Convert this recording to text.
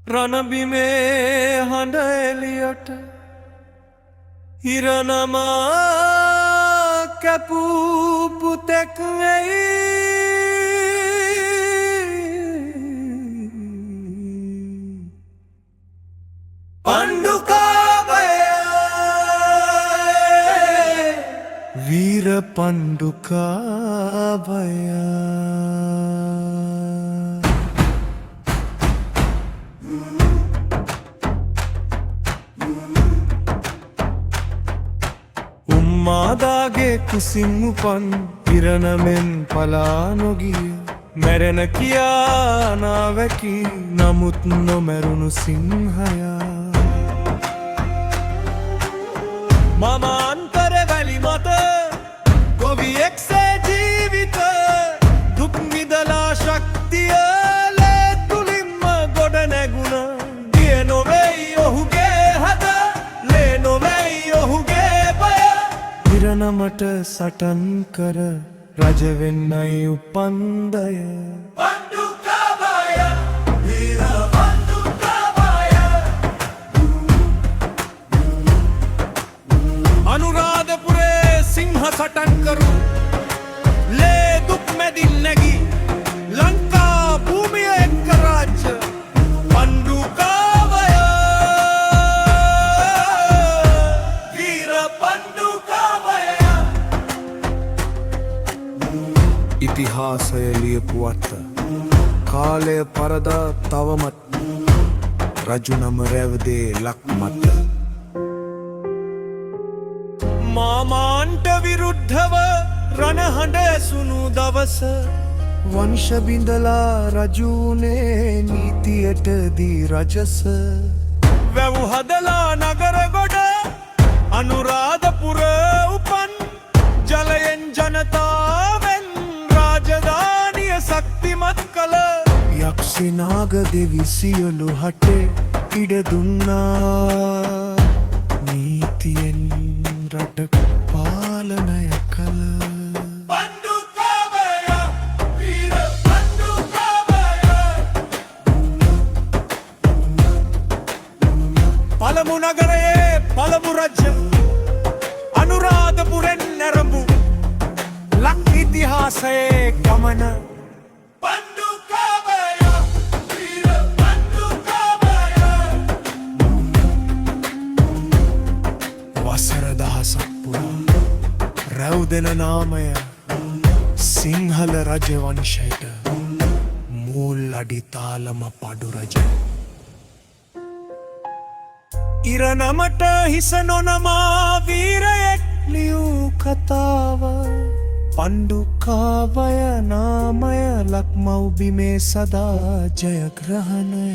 රණබිමේ හඬ එලියට ඉරනමා කැපූ පුතෙක් වෙයි පණ්ඩුකාභය වීර පණ්ඩුකාභය මාදාගේ කුසින් උපන් ඉරණමෙන් පලා නොගිය මැරෙන කියා නාවැකි නමුත් නොමැරුණු සිංහයා මම අන්තර වැලි මත ගොවියෙක්සේ ජීවිත දුක් විඳලා ශක්තිය ලේ තුලින්ම ගොඩ නැගුණ දිය නොවෙයි ඔහුගේ හද ලේ නොවෙයි ඔහුගේ ඉරණමට සටන් කර රජ වෙන්නයි උපන්දය පණ්ඩුකාභය වීර පණ්ඩුකාභය අනුරාධපුරේ සිංහ සටන් කරු ලේ දුක් මැදින් නැගි ලංකා භූමිය එක්ක රාජ්‍ය පණ්ඩුකාභය වීර ඉතිහාසය ලියපුවත්ත කාලය පරදා තවමත් රජුනම රැවදේ ලක්මත මාමාන්ට විරුද්ධව රණහඬ ඇසුණු දවස වංශ බිඳලා රජුනේ නීතියට දී රජස වැව් හදලා නගර ගොඩ අනුරාධපුර උපන් ජලයෙන් ජනතාවෙන් රාජධානිය ශක්තිමත් කළ යක්ෂනාග දෙවි සියලු හටේ ඉඩ දුන්නා නීතියෙන් රට පාලනය කළ පණ්ඩුකාභය වීර පණ්ඩුකාභය පළමු නගරයේ පළමු රජ්‍ය අනුරාධපුරෙන් නැරඹු ලක් ඉතිහාසයේ ගමන පණ්ඩුකාභය වීර පණ්ඩුකාභය වසර දහසක් පුරා රැව්දෙන නාමය සිංහල රජවංශයට මූල් අඩිතාලම පඩු රජ ඉරණමට හිස නොනමා වීරයෙක් ලියූ කතාව පණ්ඩුකාභය නාමය ලක්මව් බිමේ සදා ජයග්‍රහණය